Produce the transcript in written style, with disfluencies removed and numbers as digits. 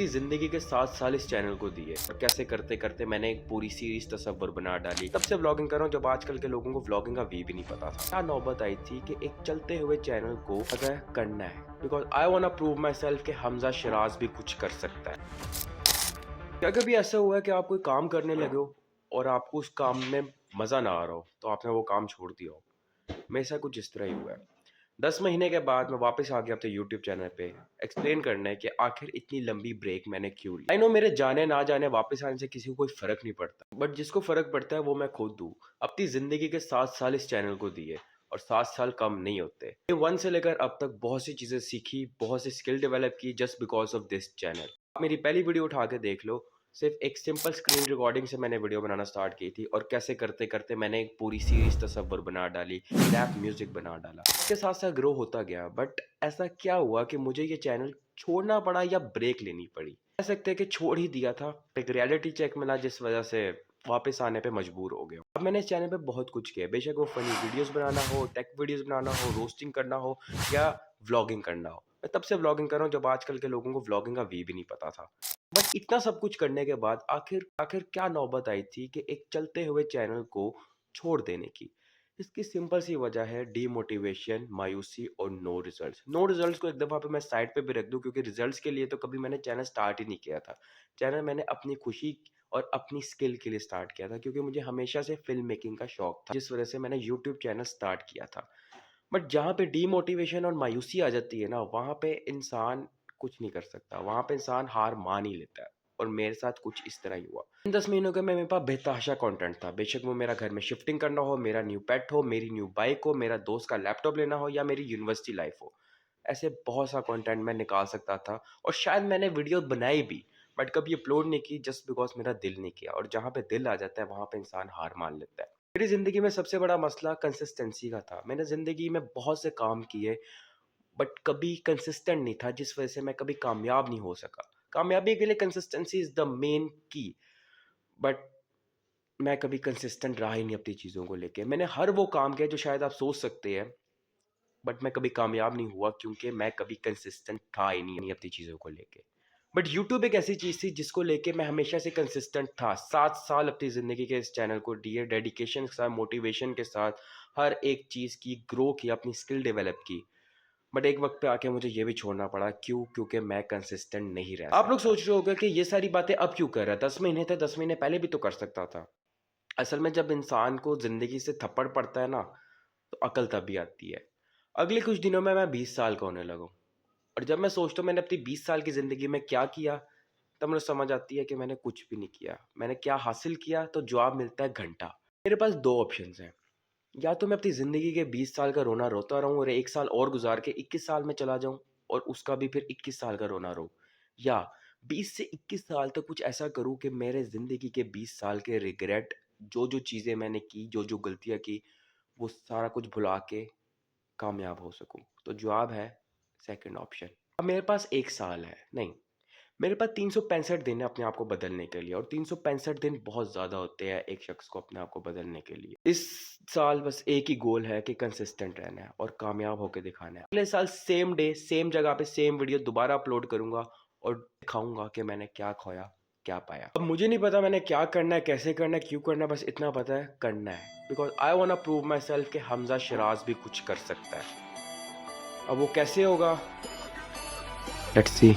अपनी ज़िंदगी के 7 साल इस चैनल को दिए और कैसे करते करते मैंने एक पूरी सीरीज तसव्वुर बना डाली। तब से व्लॉगिंग कर रहा हूँ जब आजकल के लोगों को व्लॉगिंग का वी भी नहीं पता था। क्या नौबत आई थी कि एक चलते हुए चैनल को अगर करना है, because I want to prove myself कि हमजा शिराज भी कुछ कर सकता है। क्या कभी ऐसा हुआ है कि आप कोई काम करने लगे हो और आपको उस काम में मज़ा ना आ रहा हो तो आपने वो काम छोड़ दिया हो? मेरे साथ कुछ इस तरह ही हुआ है। 10 महीने के बाद मैं वापस आ गया अपने यूट्यूब चैनल पे एक्सप्लेन करने कि आखिर इतनी लंबी ब्रेक मैंने क्यों ली। आई नो मेरे जाने ना जाने वापस आने से किसी को कोई फर्क नहीं पड़ता, बट जिसको फर्क पड़ता है वो मैं खुद हूँ। अपनी जिंदगी के 7 साल इस चैनल को दिए और 7 साल कम नहीं होते। ये 1 से लेकर अब तक बहुत सी चीजें सीखी, बहुत सी स्किल डेवलप की just because of this channel. आप मेरी पहली वीडियो उठा के देख लो, सिर्फ एक सिंपल स्क्रीन रिकॉर्डिंग से मैंने वीडियो बनाना स्टार्ट की थी और कैसे करते करते मैंने एक पूरी सीरीज तसव्वुर बना डाली, रैप म्यूजिक बना डाला। इसके साथ साथ ग्रो होता गया। बट ऐसा क्या हुआ कि मुझे ये चैनल छोड़ना पड़ा या ब्रेक लेनी पड़ी? कह सकते हैं कि छोड़ ही दिया था। एक रियलिटी चेक मिला जिस वजह से वापस आने पे मजबूर हो गया। अब मैंने इस चैनल पे बहुत कुछ किया, बेशक वो फनी वीडियोस बनाना हो, टेक वीडियोस बनाना हो, रोस्टिंग करना हो या व्लॉगिंग करना हो। मैं तब से व्लॉगिंग कर रहा हूँ जब आजकल के लोगों को व्लॉगिंग का वी भी नहीं पता था। बट इतना सब कुछ करने के बाद आखिर आखिर क्या नौबत आई थी कि एक चलते हुए चैनल को छोड़ देने की? इसकी सिंपल सी वजह है डीमोटिवेशन, मायूसी और नो रिजल्ट्स। नो रिजल्ट्स को एक दफ़ा पे मैं साइड पे भी रख दूं, क्योंकि रिजल्ट्स के लिए तो कभी मैंने चैनल स्टार्ट ही नहीं किया था। चैनल मैंने अपनी खुशी और अपनी स्किल के लिए स्टार्ट किया था, क्योंकि मुझे हमेशा से फिल्म मेकिंग का शौक था, जिस वजह से मैंने यूट्यूब चैनल स्टार्ट किया था। बट जहाँ पे डीमोटिवेशन और मायूसी आ जाती है ना, वहाँ पे इंसान कुछ नहीं कर सकता, वहाँ पे इंसान हार मान ही लेता है। और मेरे साथ कुछ इस तरह ही हुआ। इन 10 महीनों के में मेरे पास बेतहाशा कंटेंट था, बेशक वो मेरा घर में शिफ्टिंग करना हो, मेरा न्यू पेट हो, मेरी न्यू बाइक हो, मेरा दोस्त का लैपटॉप लेना हो या मेरी यूनिवर्सिटी लाइफ हो। ऐसे बहुत सा कंटेंट मैं निकाल सकता था और शायद मैंने वीडियो बनाई भी, बट कभी अपलोड नहीं की जस्ट बिकॉज मेरा दिल नहीं किया। और जहाँ पे दिल आ जाता है वहाँ पे इंसान हार मान लेता है। मेरी ज़िंदगी में सबसे बड़ा मसला कंसिस्टेंसी का था। मैंने ज़िंदगी में बहुत से काम किए, बट कभी कंसिस्टेंट नहीं था, जिस वजह से मैं कभी कामयाब नहीं हो सका। कामयाबी के लिए कंसिस्टेंसी इज़ द मेन की, बट मैं कभी कंसिस्टेंट रहा ही नहीं अपनी चीज़ों को लेके। मैंने हर वो काम किया जो शायद आप सोच सकते हैं, बट मैं कभी कामयाब नहीं हुआ क्योंकि मैं कभी कंसिस्टेंट था ही नहीं अपनी चीज़ों को लेके। बट यूट्यूब एक ऐसी चीज़ थी जिसको लेके मैं हमेशा से कंसिस्टेंट था। 7 साल अपनी ज़िंदगी के इस चैनल को दिए, डेडिकेशन के साथ, मोटिवेशन के साथ, हर एक चीज़ की ग्रो की, अपनी स्किल डेवलप की। बट एक वक्त पे आके मुझे ये भी छोड़ना पड़ा। क्यों? क्योंकि मैं कंसिस्टेंट नहीं रह सकता। आप लोग सोच रहे होंगे कि ये सारी बातें अब क्यों कर रहा है? 10 महीने थे, 10 महीने पहले भी तो कर सकता था। असल में जब इंसान को ज़िंदगी से थप्पड़ पड़ता है ना, तो अकल तभी आती है। अगले कुछ दिनों में मैं 20 साल का होने लगा हूँ, और जब मैं सोचता हूँ मैंने अपनी 20 साल की ज़िंदगी में क्या किया, तब मुझे समझ आती है कि मैंने कुछ भी नहीं किया। मैंने क्या हासिल किया? तो जवाब मिलता है घंटा। मेरे पास 2 ऑप्शंस हैं। या तो मैं अपनी ज़िंदगी के 20 साल का रोना रोता रहूँ और 1 साल और गुजार के 21 साल में चला जाऊँ और उसका भी फिर 21 साल का रोना रो, या 20 से 21 साल तक कुछ ऐसा करूँ कि मेरे ज़िंदगी के 20 साल के रिग्रेट, जो चीज़ें मैंने की, जो गलतियाँ की, वो सारा कुछ भुला के कामयाब हो सकूँ। तो जवाब है सेकंड ऑप्शन। अब मेरे पास 1 साल है, नहीं, मेरे पास 365 दिन है अपने आप को बदलने के लिए, और 365 दिन बहुत ज़्यादा होते हैं एक शख्स को अपने आप को बदलने के लिए। इस साल बस एक ही गोल है कि कंसिस्टेंट रहना है और कामयाब होकर दिखाना है। अगले साल सेम डे, सेम जगह पे सेम वीडियो दोबारा अपलोड करूंगा और दिखाऊंगा कि मैंने क्या खोया, क्या पाया। अब मुझे नहीं पता मैंने क्या करना है, कैसे करना है, क्यों करना है, बस इतना पता है करना है। Because I want to prove myself कि हमजा शिराज भी कुछ कर सकता है। अब वो कैसे होगा, लेट्स सी।